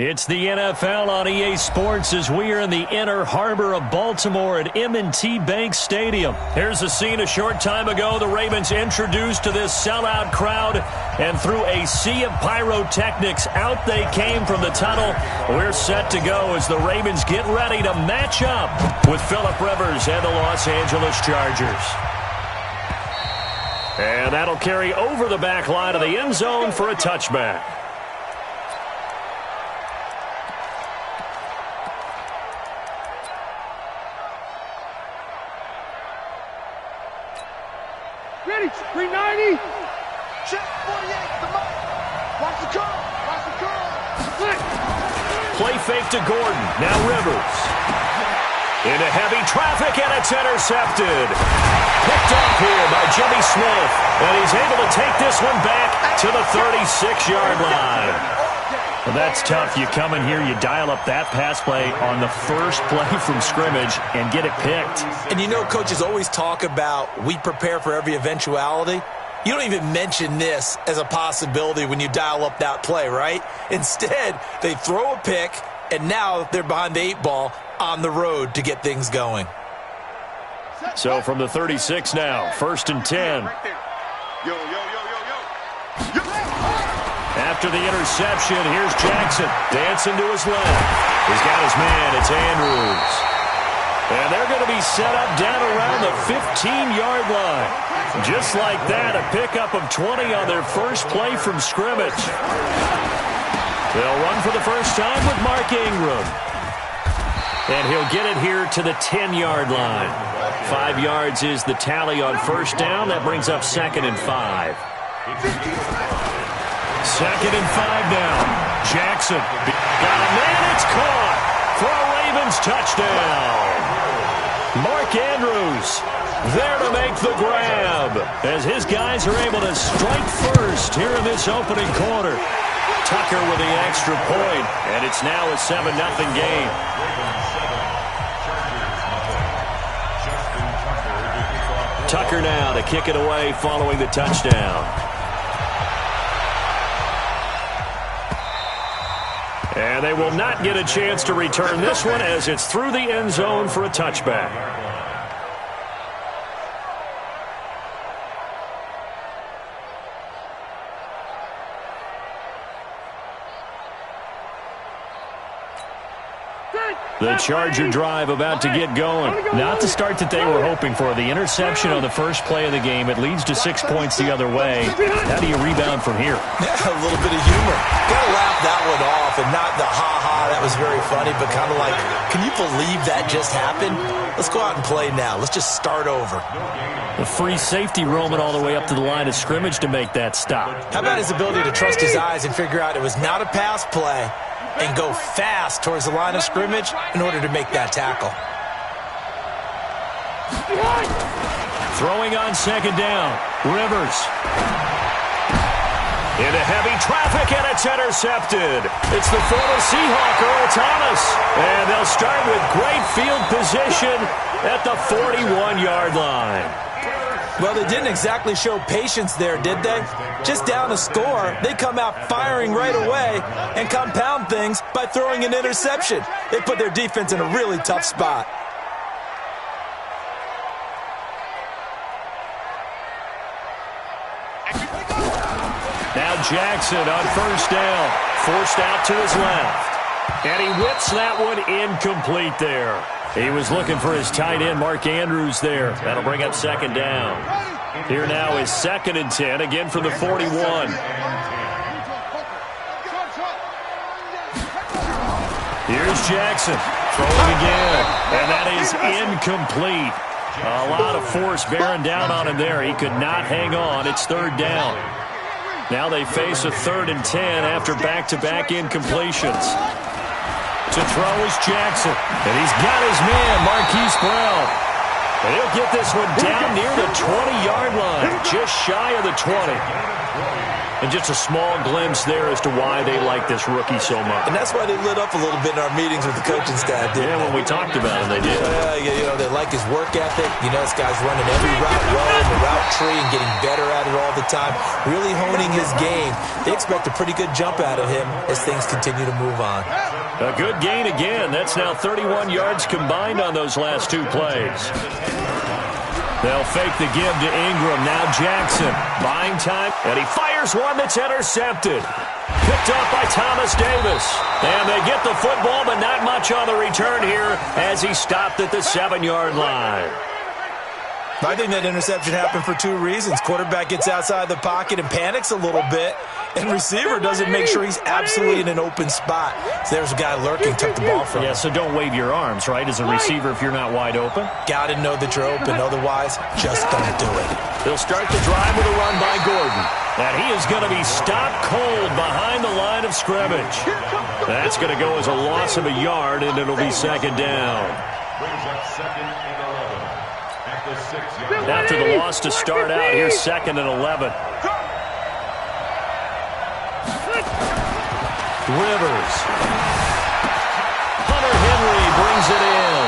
It's the NFL on EA Sports as we are in the inner harbor of Baltimore at M&T Bank Stadium. Here's a scene a short time ago. The Ravens introduced to this sellout crowd, and through a sea of pyrotechnics, out they came from the tunnel. We're set to go as the Ravens get ready to match up with Phillip Rivers and the Los Angeles Chargers. And that'll carry over the back line of the end zone for a touchback. Ready, 390. Check 48, the mark. Watch the curl. Watch the curl. Play fake to Gordon. Now Rivers. Into heavy traffic, and it's intercepted. Picked up here by Jimmy Smith. And he's able to take this one back to the 36-yard line. Well, that's tough. You come in here, you dial up that pass play on the first play from scrimmage and get it picked. And you know, coaches always talk about we prepare for every eventuality. You don't even mention this as a possibility when you dial up that play, right? Instead, they throw a pick, and now they're behind the 8 ball on the road to get things going. So from the 36 now, 1st and 10. Yo, yo, yo, yo, yo. After the interception, here's Jackson dancing to his left. He's got his man. It's Andrews. And they're going to be set up down around the 15-yard line. Just like that, a pickup of 20 on their first play from scrimmage. They'll run for the first time with Mark Ingram. And he'll get it here to the 10-yard line. 5 yards is the tally on first down. That brings up 2nd and 5. 2nd and 5 now. Jackson got a man. It's caught for a Ravens touchdown. Mark Andrews there to make the grab as his guys are able to strike first here in this opening quarter. Tucker with the extra point, and it's now a 7-0 game. Tucker now to kick it away following the touchdown. And they will not get a chance to return this one as it's through the end zone for a touchback. The Charger drive about to get going. Not the start that they were hoping for. The interception on the first play of the game. It leads to 6 points the other way. How do you rebound from here? A little bit of humor. Got to laugh that one off, and not the ha-ha, that was very funny, but kind of like, can you believe that just happened? Let's go out and play now. Let's just start over. The free safety roaming all the way up to the line of scrimmage to make that stop. How about his ability to trust his eyes and figure out it was not a pass play and go fast towards the line of scrimmage in order to make that tackle. Throwing on 2nd down. Rivers. Into heavy traffic, and it's intercepted. It's the former Seahawk, Earl Thomas. And they'll start with great field position at the 41-yard line. Well, they didn't exactly show patience there, did they? Just down a score, they come out firing right away and compound things by throwing an interception. They put their defense in a really tough spot. Now Jackson on first down, forced out to his left. And he whips that one incomplete there. He was looking for his tight end, Mark Andrews, there. That'll bring up 2nd down. Here now is 2nd and 10, again from the 41. Here's Jackson, throwing again, and that is incomplete. A lot of force bearing down on him there. He could not hang on. It's 3rd down. Now they face a 3rd and 10 after back-to-back incompletions. To throw is Jackson, and he's got his man, Marquise Brown. And he'll get this one down near the 20-yard line, just shy of the 20. And just a small glimpse there as to why they like this rookie so much. And that's why they lit up a little bit in our meetings with the coaching staff, didn't they? When we talked about it, they did. They like his work ethic. This guy's running every route well in the route tree and getting better at it all the time, really honing his game. They expect a pretty good jump out of him as things continue to move on. A good gain again. That's now 31 yards combined on those last two plays. They'll fake the give to Ingram. Now Jackson. Buying time. And he fires one that's intercepted. Picked off by Thomas Davis. And they get the football, but not much on the return here as he stopped at the 7-yard line. I think that interception happened for two reasons. Quarterback gets outside the pocket and panics a little bit, and receiver doesn't make sure he's absolutely in an open spot. So there's a guy lurking, took the ball from him. Yeah, so don't wave your arms, right, as a receiver if you're not wide open. Got to know that you're open. Otherwise, just don't do it. They'll start the drive with a run by Gordon. And he is going to be stopped cold behind the line of scrimmage. That's going to go as a loss of a yard, and it'll be second down. After the loss to start out, here's second and 11. Rivers. Hunter Henry brings it in.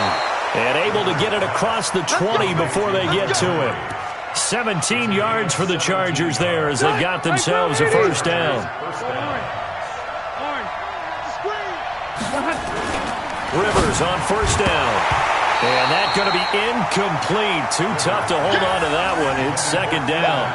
And able to get it across the 20 before they get to him. 17 yards for the Chargers there as they got themselves a first down. Rivers on first down. And that's going to be incomplete. Too tough to hold on to that one. It's second down.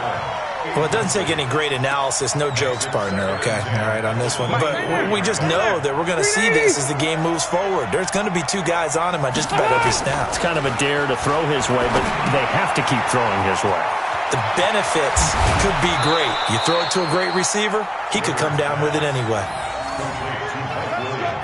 Well, it doesn't take any great analysis. No jokes, partner, okay? All right, on this one. But we just know that we're going to see this as the game moves forward. There's going to be two guys on him on just about every snap. It's kind of a dare to throw his way, but they have to keep throwing his way. The benefits could be great. You throw it to a great receiver, he could come down with it anyway.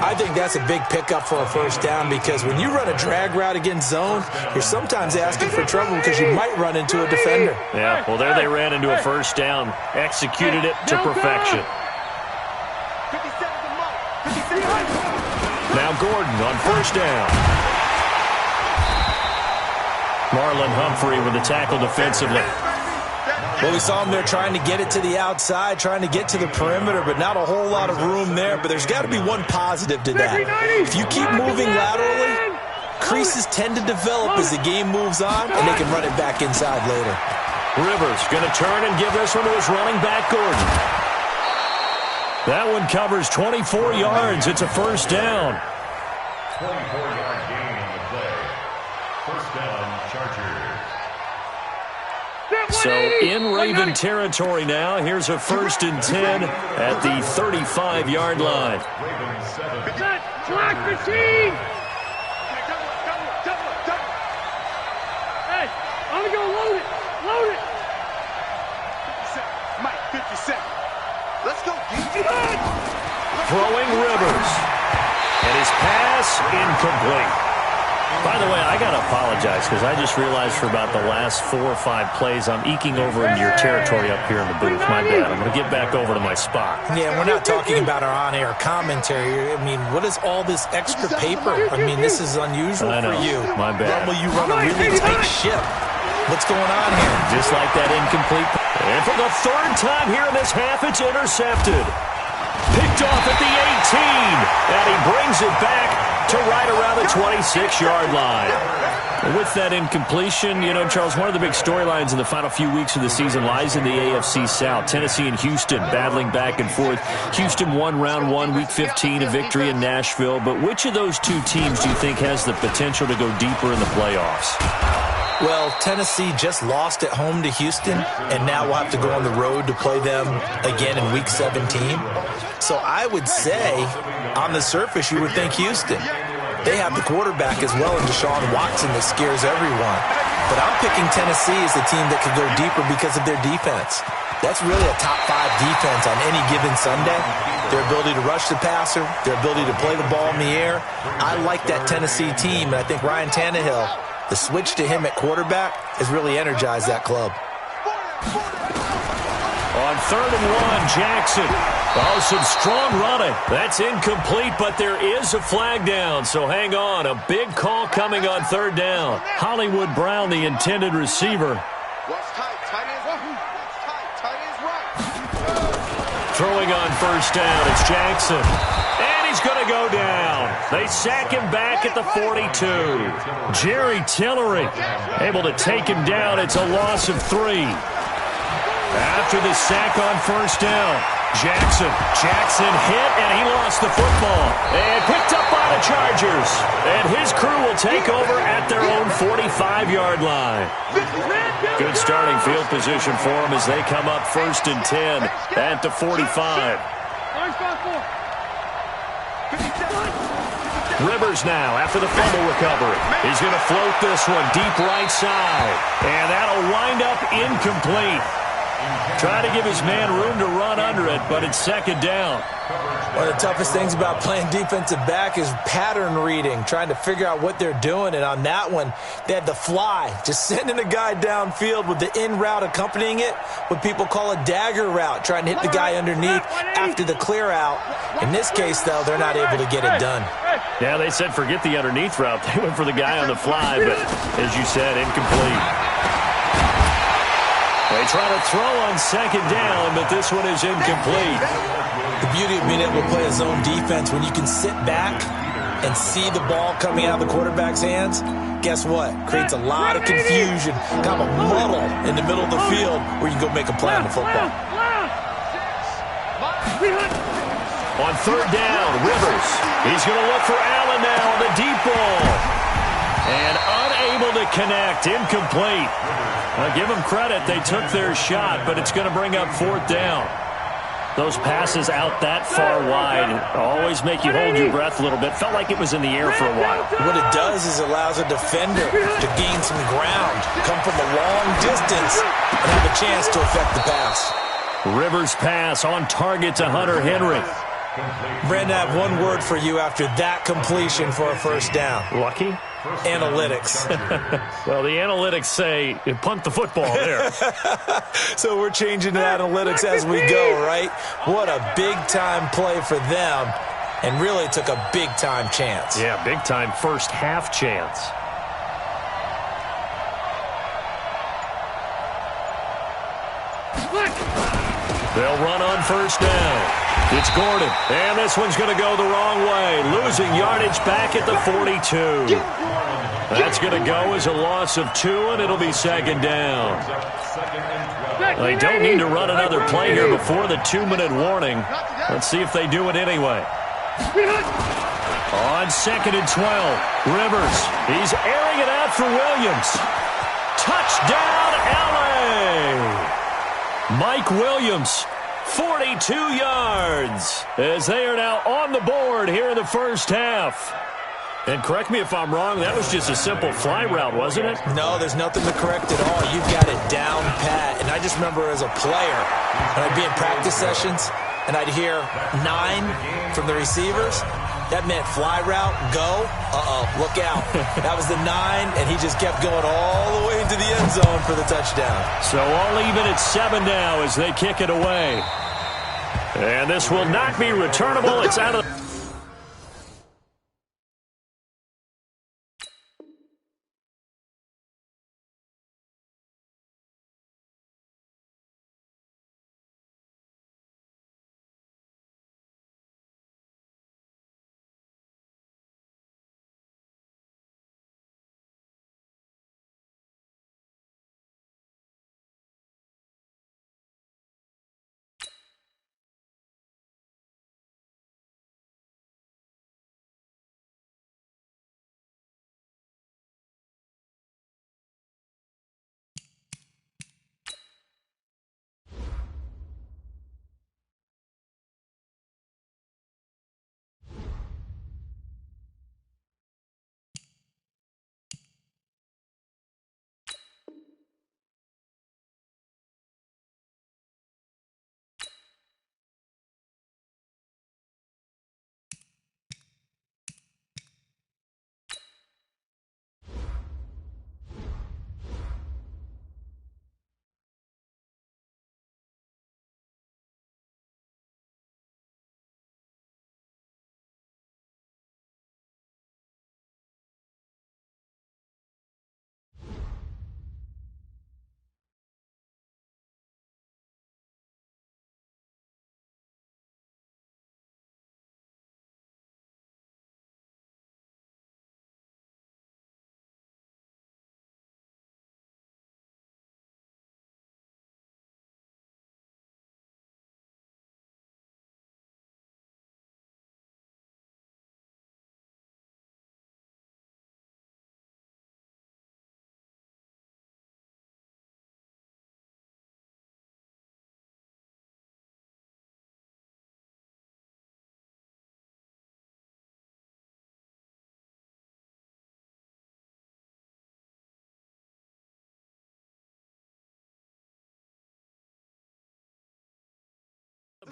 I think that's a big pickup for a first down because when you run a drag route against zone, you're sometimes asking for trouble because you might run into a defender. Yeah, well, there they ran into a first down. Executed it to perfection. Now Gordon on first down. Marlon Humphrey with the tackle defensively. Well, we saw him there trying to get it to the outside, trying to get to the perimeter, but not a whole lot of room there. But there's got to be one positive to that. If you keep moving laterally, creases tend to develop as the game moves on, and they can run it back inside later. Rivers going to turn and give this one to his running back, Gordon. That one covers 24 yards. It's a first down. 24-yard gain on the play. First down, Chargers. So in Raven territory now. Here's a 1st and 10 at the 35-yard line. Track machine! Hey, I'm going to go load it. Load it. 50 seconds. Mike, 50 seconds. Let's go. Throwing Rivers. And his pass incomplete. By the way, I got to apologize because I just realized for about the last 4 or 5 plays I'm eking over into your territory up here in the booth. My bad. I'm going to get back over to my spot. Yeah, we're not talking about our on-air commentary. I mean, what is all this extra paper? I mean, this is unusual for you. My bad. Normally you run a really tight ship. What's going on here? Just like that incomplete. And for the 3rd time here in this half, it's intercepted. Picked off at the 18. And he brings it back to right around the 26-yard line. With that incompletion, Charles, one of the big storylines in the final few weeks of the season lies in the AFC South. Tennessee and Houston battling back and forth. Houston won round 1, week 15, a victory in Nashville. But which of those two teams do you think has the potential to go deeper in the playoffs? Well, Tennessee just lost at home to Houston, and now we'll have to go on the road to play them again in Week 17. So I would say, on the surface, you would think Houston. They have the quarterback as well in Deshaun Watson that scares everyone. But I'm picking Tennessee as the team that could go deeper because of their defense. That's really a top 5 defense on any given Sunday. Their ability to rush the passer, their ability to play the ball in the air. I like that Tennessee team, and I think Ryan Tannehill, the switch to him at quarterback has really energized that club. On 3rd and 1, Jackson. Oh, some strong running. That's incomplete, but there is a flag down, so hang on. A big call coming on third down. Hollywood Brown, the intended receiver. What's tight? Tight ends right. What's tight? Tight ends right. Throwing on first down, it's Jackson. And he's going to go down. They sack him back at the 42. Jerry Tillery able to take him down. It's a loss of 3. After the sack on first down, Jackson hit, and he lost the football. And picked up by the Chargers. And his crew will take over at their own 45-yard line. Good starting field position for them as they come up first and 10 at the 45. Rivers now after the fumble recovery. He's going to float this one deep right side. And that'll wind up incomplete. Try to give his man room to run under it, but it's second down. One of the toughest things about playing defensive back is pattern reading, trying to figure out what they're doing. And on that one, they had the fly, just sending a guy downfield with the in route accompanying it, what people call a dagger route, trying to hit the guy underneath after the clear out. In this case, though, they're not able to get it done. Yeah, they said forget the underneath route. They went for the guy on the fly, but as you said, incomplete. They try to throw on second down, but this one is incomplete. The beauty of being able to play a zone defense, when you can sit back and see the ball coming out of the quarterback's hands, guess what? Creates a lot of confusion, kind of a muddle in the middle of the field where you can go make a play on the football. On third down, Rivers. He's going to look for Allen now on the deep ball. And unable to connect, incomplete. I'll give them credit. They took their shot, but it's going to bring up fourth down. Those passes out that far wide always make you hold your breath a little bit. Felt like it was in the air for a while. What it does is allows a defender to gain some ground, come from a long distance, and have a chance to affect the pass. Rivers pass on target to Hunter Henry. Brandon, I have one word for you after that completion for a first down. Lucky? Analytics. Well, the analytics say punt the football there. So we're changing the analytics as we go, right? What a big-time play for them, and really took a big-time chance. Yeah, big-time first half chance. They'll run on first down. It's Gordon, and this one's going to go the wrong way, losing yardage back at the 42. That's going to go as a loss of 2, and it'll be second down. They don't need to run another play here before the 2-minute warning. Let's see if they do it anyway. On second and 12, Rivers. He's airing it out for Williams. Touchdown, L.A. Mike Williams, 42 yards, as they are now on the board here in the first half. And correct me if I'm wrong, that was just a simple fly route, wasn't it? No, there's nothing to correct at all. You've got it down pat. And I just remember as a player, when I'd be in practice sessions, and I'd hear 9 from the receivers, that meant fly route, go, look out. That was the 9, and he just kept going all the way into the end zone for the touchdown. So all even at 7 now as they kick it away. And this will not be returnable. It's out of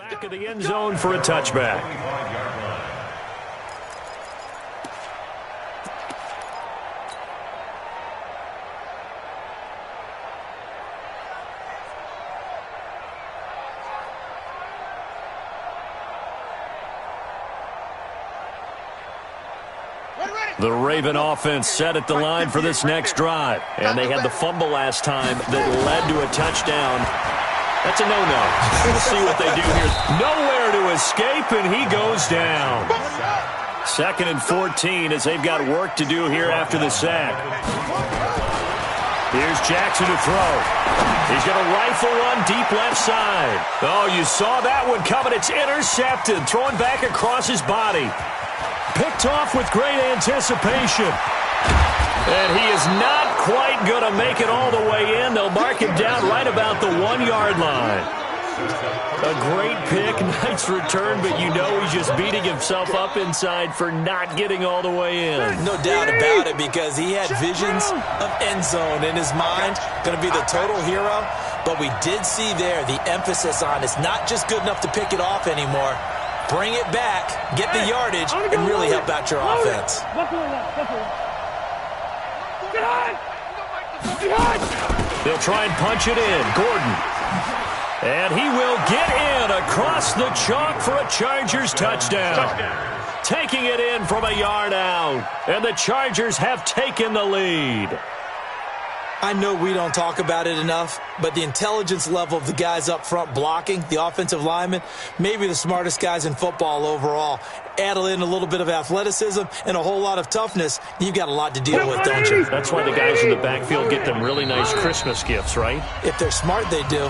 Back of the end zone for a touchback. The Raven offense set at the line for this next drive. And they had the fumble last time that led to a touchdown. That's a no-no. We'll see what they do here. Nowhere to escape, and he goes down. 2nd and 14 as they've got work to do here after the sack. Here's Jackson to throw. He's going to rifle one deep left side. Oh, you saw that one coming. It's intercepted. Throwing back across his body. Picked off with great anticipation. And he is not quite going to make it all the way in. They'll mark him down right about the 1-yard line. A great pick, nice return, but you know he's just beating himself up inside for not getting all the way in. No doubt about it, because he had visions of end zone in his mind. Going to be the total hero. But we did see there the emphasis on it's not just good enough to pick it off anymore. Bring it back, get the yardage, and really help out your offense. They'll try and punch it in. Gordon. And he will get in across the chalk for a Chargers touchdown. Taking it in from a yard out. And the Chargers have taken the lead. I know we don't talk about it enough, but the intelligence level of the guys up front blocking, the offensive linemen, maybe the smartest guys in football overall. Add in a little bit of athleticism and a whole lot of toughness, you've got a lot to deal with, don't you? That's why the guys in the backfield get them really nice Christmas gifts, right? If they're smart, they do.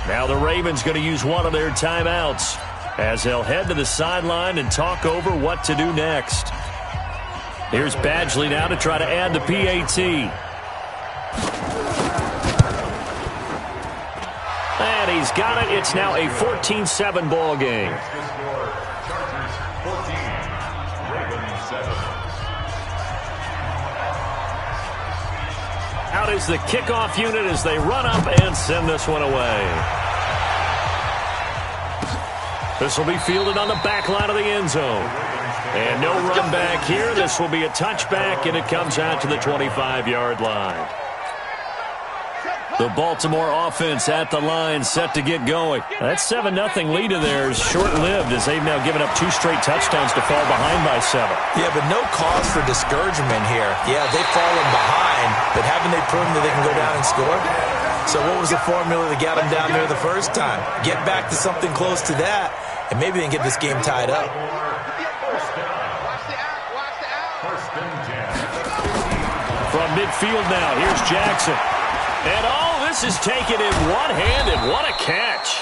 Now the Ravens going to use one of their timeouts as they'll head to the sideline and talk over what to do next. Here's Badgley now to try to add the PAT. And he's got it. It's now a 14-7 ball game. Out is the kickoff unit as they run up and send this one away. This will be fielded on the back line of the end zone. And no run back here. This will be a touchback, and it comes out to the 25-yard line. The Baltimore offense at the line, set to get going. That 7-0 lead of theirs short-lived as they've now given up 2 straight touchdowns to fall behind by 7. Yeah, but no cause for discouragement here. Yeah, they've fallen behind, but haven't they proven that they can go down and score? So what was the formula that got them down there the first time? Get back to something close to that, and maybe they can get this game tied up. From midfield now, here's Jackson. And this is taken in one-handed. What a catch.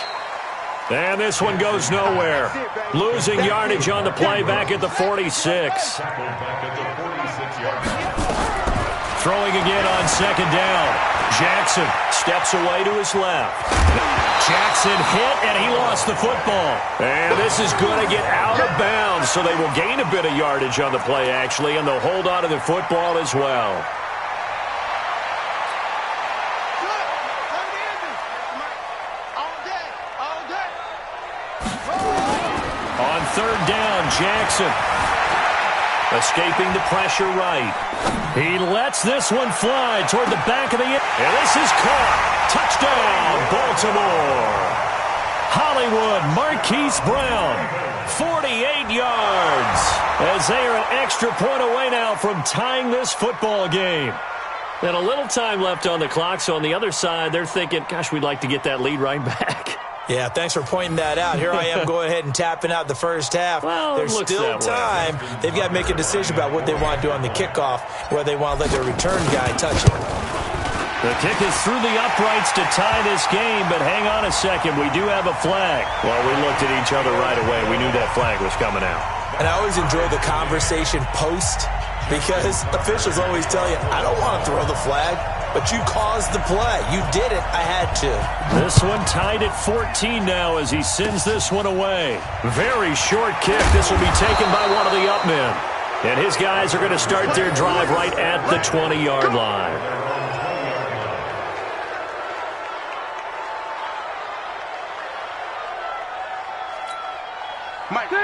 And this one goes nowhere. Losing yardage on the play back at the 46. Throwing again on 2nd down. Jackson steps away to his left. Jackson hit, and he lost the football. And this is going to get out of bounds, so they will gain a bit of yardage on the play, actually, and they'll hold on to the football as well. On 3rd down, Jackson escaping the pressure right. He lets this one fly toward the back of the end. And this is caught. Touchdown, Baltimore. Hollywood Marquise Brown, 48 yards. As they are an extra point away now from tying this football game. And a little time left on the clock, so on the other side, they're thinking, gosh, we'd like to get that lead right back. Yeah, thanks for pointing that out. Here I am going ahead and tapping out the first half. Well, there's still time. They've got to make a decision about what they want to do on the kickoff, whether they want to let their return guy touch it. The kick is through the uprights to tie this game, but hang on a second. We do have a flag. Well, we looked at each other right away. We knew that flag was coming out. And I always enjoy the conversation post, because officials always tell you, I don't want to throw the flag. But you caused the play. You did it. I had to. This one tied at 14 now as he sends this one away. Very short kick. This will be taken by one of the up men. And his guys are going to start their drive right at the 20-yard line.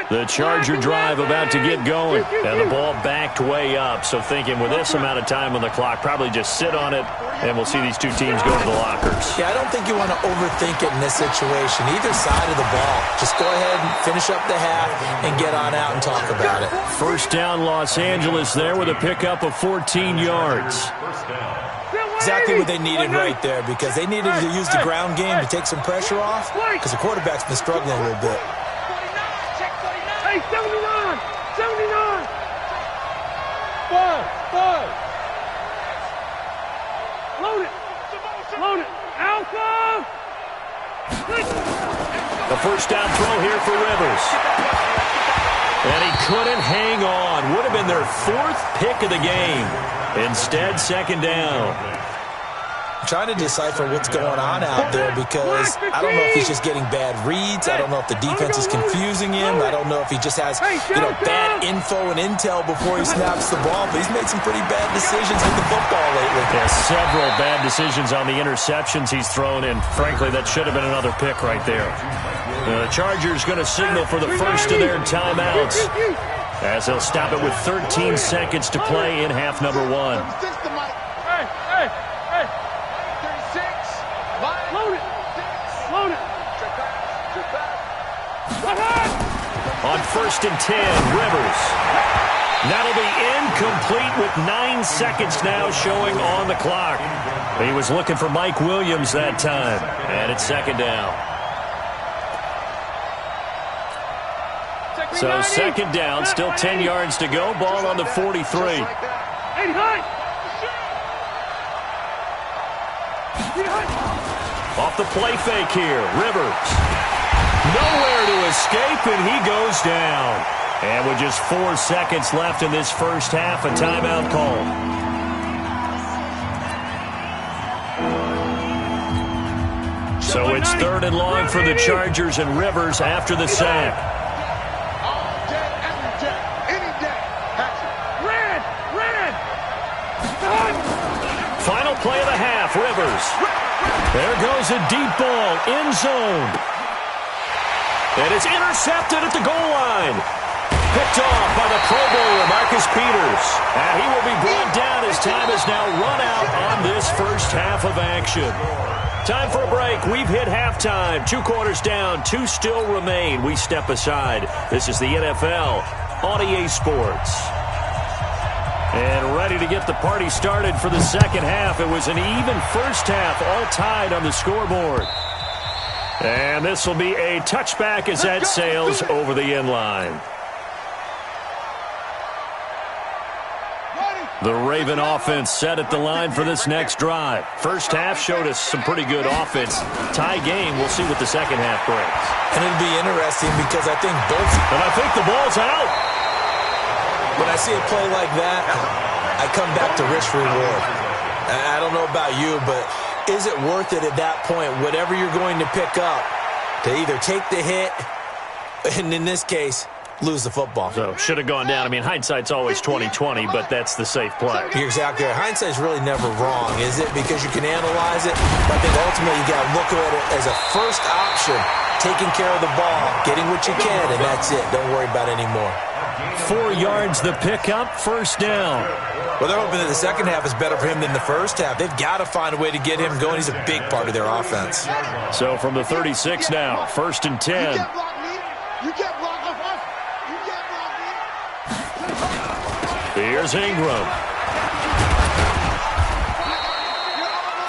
The Charger drive about to get going. And the ball backed way up. So thinking with this amount of time on the clock, probably just sit on it, and we'll see these two teams go to the lockers. Yeah, I don't think you want to overthink it in this situation. Either side of the ball. Just go ahead and finish up the half and get on out and talk about it. First down, Los Angeles there with a pickup of 14 yards. Exactly what they needed right there, because they needed to use the ground game to take some pressure off, because the quarterback's been struggling a little bit. Hey, 79! 79! Five! Load it! Load it! Alpha! The first down throw here for Rivers. And he couldn't hang on. Would have been their fourth pick of the game. Instead, second down. I'm trying to decipher what's going on out there, because I don't know if he's just getting bad reads. I don't know if the defense is confusing him. I don't know if he just has, bad info and intel before he snaps the ball. But he's made some pretty bad decisions with the football lately. Yeah, several bad decisions on the interceptions he's thrown in. Frankly, that should have been another pick right there. The Chargers going to signal for the first of their timeouts, as they'll stop it with 13 seconds to play in half number one. Load it! On first and 10, Rivers. That'll be incomplete with 9 seconds now showing on the clock. He was looking for Mike Williams that time, and it's second down. So second down, still 10 yards to go, ball on the 43. Off the play fake here, Rivers. Nowhere to escape, and he goes down. And with just 4 seconds left in this first half, a timeout call. So it's third and long for the Chargers, and Rivers after the sack. Final play of the half, Rivers. There goes a deep ball, end zone. And it's intercepted at the goal line. Picked off by the Pro Bowler, Marcus Peters. And he will be brought down as time has now run out on this first half of action. Time for a break. We've hit halftime. 2 quarters down, 2 still remain. We step aside. This is the NFL on EA Sports. And ready to get the party started for the second half. It was an even first half, all tied on the scoreboard. And this will be a touchback as that sails over the end line. The Raven offense set at the line for this next drive. First half showed us some pretty good offense. Tie game, we'll see what the second half brings. And it'll be interesting because I think both... And I think the ball's out. When I see a play like that, I come back to risk reward. I don't know about you, but is it worth it at that point, whatever you're going to pick up, to either take the hit, and in this case, lose the football? So, should have gone down. I mean, hindsight's always 20/20, but that's the safe play. You're exactly right. Hindsight's really never wrong, is it? Because you can analyze it, but I think ultimately you got to look at it as a first option, taking care of the ball, getting what you can, and that's it. Don't worry about it anymore. 4 yards the pickup, first down. Well, they're hoping that the second half is better for him than the first half. They've got to find a way to get him going. He's a big part of their offense. So from the 36 now, first and 10. You can't block us. You can't block me. Here's Ingram.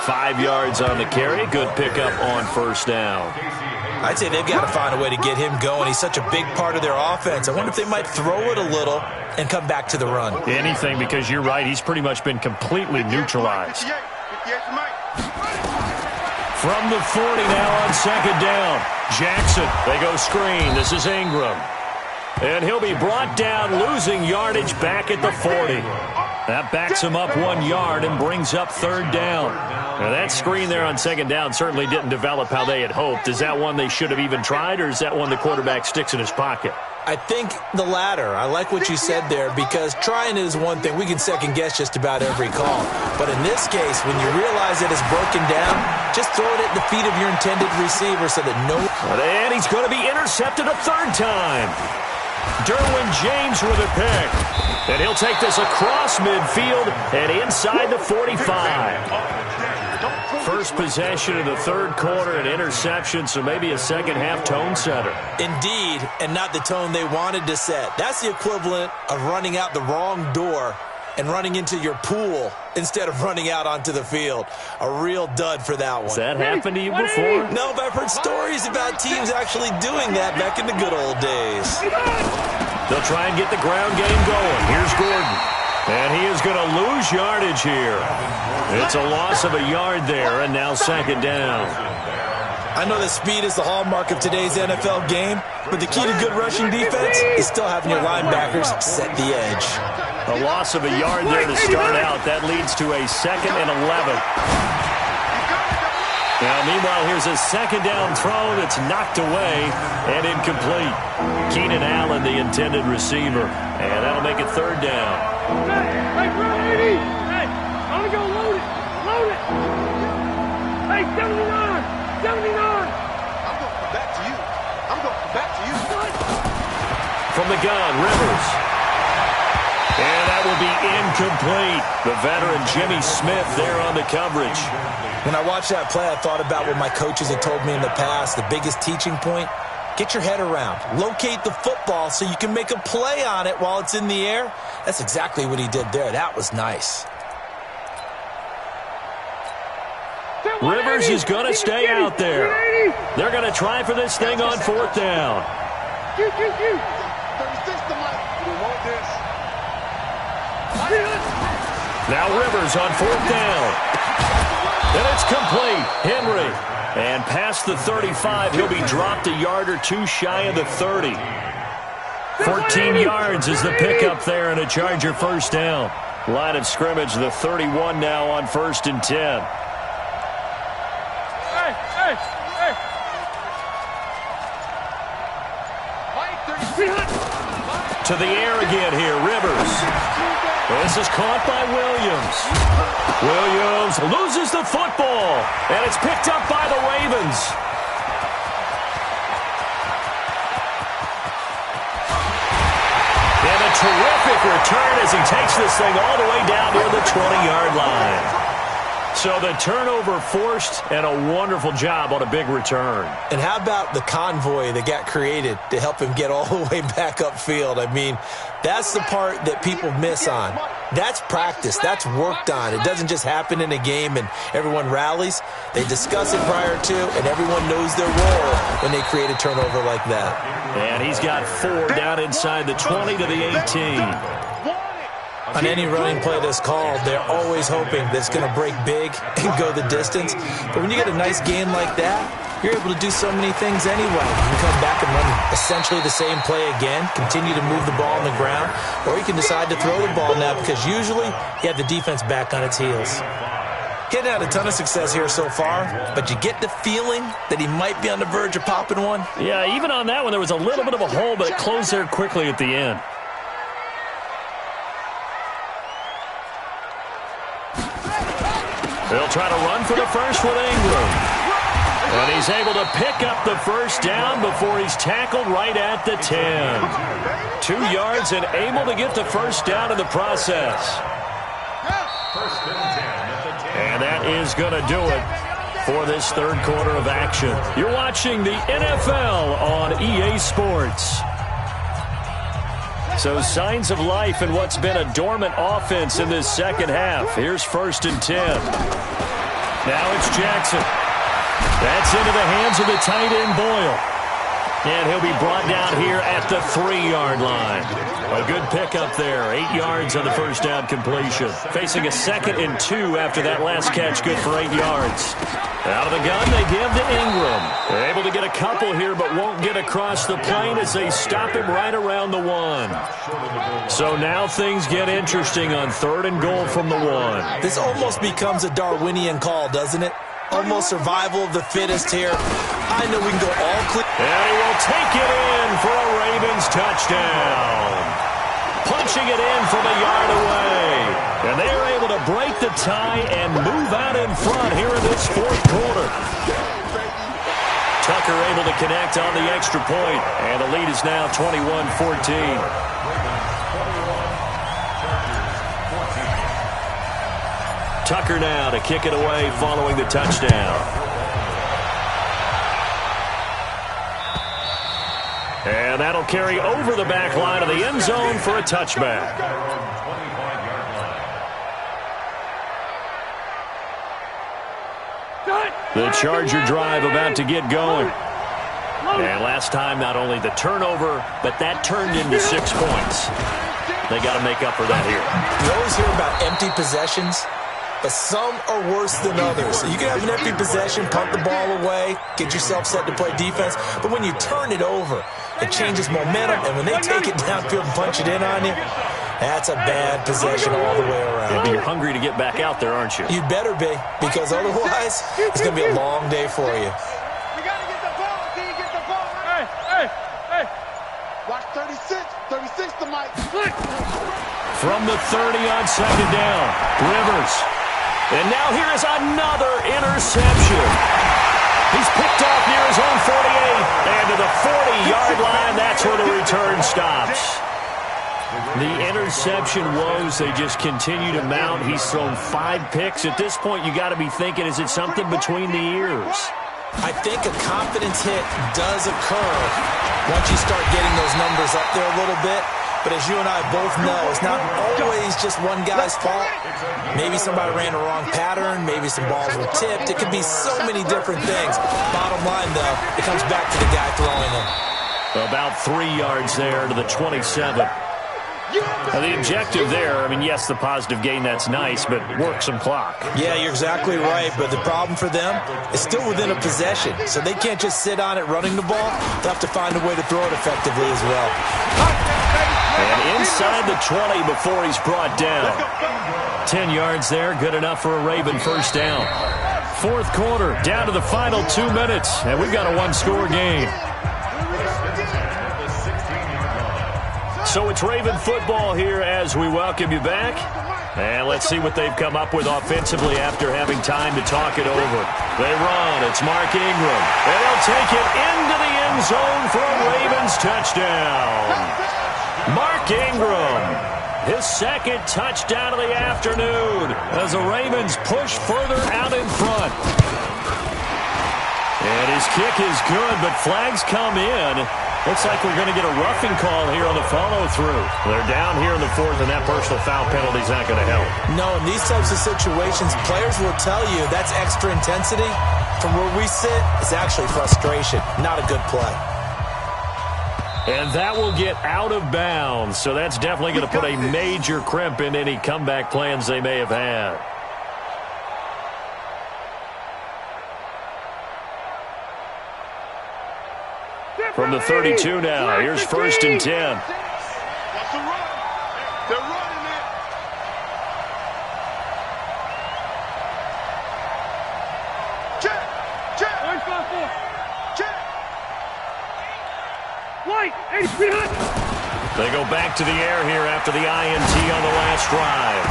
5 yards on the carry. Good pickup on first down. I'd say they've got to find a way to get him going. He's such a big part of their offense. I wonder if they might throw it a little and come back to the run. Anything, because you're right. He's pretty much been completely neutralized. From the 40 now on second down. Jackson, they go screen. This is Ingram. And he'll be brought down, losing yardage back at the 40. That backs him up 1 yard and brings up third down. Now that screen there on second down certainly didn't develop how they had hoped. Is that one they should have even tried, or is that one the quarterback sticks in his pocket? I think the latter. I like what you said there, because trying is one thing. We can second guess just about every call. But in this case, when you realize that it's broken down, just throw it at the feet of your intended receiver so that no... And he's going to be intercepted a third time. James with a pick. And he'll take this across midfield and inside the 45. First possession of the third quarter, an interception, so maybe a second-half tone setter. Indeed, and not the tone they wanted to set. That's the equivalent of running out the wrong door and running into your pool instead of running out onto the field. A real dud for that one. Has that happened to you before? No, but I've heard stories about teams actually doing that back in the good old days. They'll try and get the ground game going. Here's Gordon. And he is going to lose yardage here. It's a loss of a yard there, and now second down. I know that speed is the hallmark of today's NFL game, but the key to good rushing defense is still having your linebackers set the edge. A loss of a yard there to start out. That leads to a 2nd and 11. Now, meanwhile, here's a second down throw that's knocked away and incomplete. Keenan Allen, the intended receiver, and that'll make it third down. Hey, bro, 80! Hey, I'm gonna go load it! Load it! Hey, 79! 79! I'm going back to you. I'm going back to you. From the gun, Rivers. And that will be incomplete. The veteran Jimmy Smith there on the coverage. When I watched that play, I thought about what my coaches had told me in the past. The biggest teaching point, get your head around. Locate the football so you can make a play on it while it's in the air. That's exactly what he did there. That was nice. Rivers is going to stay out there. They're going to try for this thing on fourth down. 36 to Mike. We want this. Now Rivers on fourth down. And it's complete. Henry. And past the 35, he'll be dropped a yard or two shy of the 30. 14 yards is the pickup there and a Charger first down. Line of scrimmage, the 31 now on 1st and 10. To the air again here, Rivers. This is caught by Williams. Williams loses the football, and it's picked up by the Ravens. And a terrific return as he takes this thing all the way down near the 20-yard line. So the turnover forced, and a wonderful job on a big return. And how about the convoy that got created to help him get all the way back upfield? I mean, that's the part that people miss on. That's practice. That's worked on. It doesn't just happen in a game and everyone rallies. They discuss it prior to, and everyone knows their role when they create a turnover like that. And he's got 4 down inside the 20 to the 18. On any running play that's called, they're always hoping that it's going to break big and go the distance. But when you get a nice game like that, you're able to do so many things anyway. You can come back and run essentially the same play again, continue to move the ball on the ground, or you can decide to throw the ball now because usually you have the defense back on its heels. Getting out a ton of success here so far, but you get the feeling that he might be on the verge of popping one. Yeah, even on that one, there was a little bit of a hole, but it closed there quickly at the end. They'll try to run for the first with Ingram. And he's able to pick up the first down before he's tackled right at the 10. 2 yards and able to get the first down in the process. And that is going to do it for this third quarter of action. You're watching the NFL on EA Sports. So signs of life in what's been a dormant offense in this second half. Here's 1st and 10. Now it's Jackson. That's into the hands of the tight end Boyle. And he'll be brought down here at the 3-yard line. A good pickup there. 8 yards on the first down completion. Facing a 2nd and 2 after that last catch. Good for 8 yards. Out of the gun, they give to Ingram. They're able to get a couple here, but won't get across the plane as they stop him right around the 1. So now things get interesting on 3rd and goal from the 1. This almost becomes a Darwinian call, doesn't it? Almost survival of the fittest here. I know we can go all clear. And he will take it in for a Ravens touchdown. Punching it in from a yard away. And they are able to break the tie and move out in front here in this fourth quarter. Tucker able to connect on the extra point, and the lead is now 21-14. Tucker now to kick it away following the touchdown. And that'll carry over the back line of the end zone for a touchback. The Charger drive about to get going. And last time, not only the turnover, but that turned into 6 points. They got to make up for that here. You always hear about empty possessions, but some are worse than others. You can have an empty possession, punt the ball away, get yourself set to play defense, but when you turn it over, it changes momentum, and when they take it downfield and punch it in on you, that's a bad possession all the way around. You're hungry to get back out there, aren't you? You better be, because otherwise, it's going to be a long day for you. We got to get the ball. Can you get the ball? Hey. Watch 36. 36 to Mike. From the 30 on second down, Rivers. And now here is another interception. He's picked off near his own 48. And to the 40-yard line, that's where the return stops. The interception woes, they just continue to mount. He's thrown 5 picks. At this point, you got to be thinking, is it something between the ears? I think a confidence hit does occur once you start getting those numbers up there a little bit. But as you and I both know, it's not always just one guy's fault. Maybe somebody ran a wrong pattern. Maybe some balls were tipped. It could be so many different things. Bottom line, though, it comes back to the guy throwing them. About 3 yards there to the 27. Now, the objective there, I mean, yes, the positive gain, that's nice, but work some clock. Yeah, you're exactly right, but the problem for them is still within a possession, so they can't just sit on it running the ball. They'll have to find a way to throw it effectively as well. And inside the 20 before he's brought down. 10 yards there, good enough for a Raven first down. Fourth quarter, down to the final 2 minutes, and we've got a one-score game. So it's Raven football here as we welcome you back. And let's see what they've come up with offensively after having time to talk it over. They run. It's Mark Ingram. And they'll take it into the end zone for a Ravens touchdown. Mark Ingram, his second touchdown of the afternoon as the Ravens push further out in front. And his kick is good, but flags come in. Looks like we're going to get a roughing call here on the follow-through. They're down here in the fourth, and that personal foul penalty is not going to help. No, in these types of situations, players will tell you that's extra intensity. From where we sit, it's actually frustration, not a good play. And that will get out of bounds, so that's definitely going to put a major crimp in any comeback plans they may have had. From the 32 now, here's 1st and 10. That's a run. They're running it. Check. Check. White, 80 feet high. They go back to the air here after the INT on the last drive.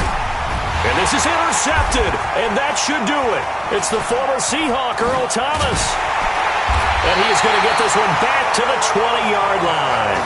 And this is intercepted, and that should do it. It's the former Seahawk, Earl Thomas. And he is going to get this one back to the 20-yard line.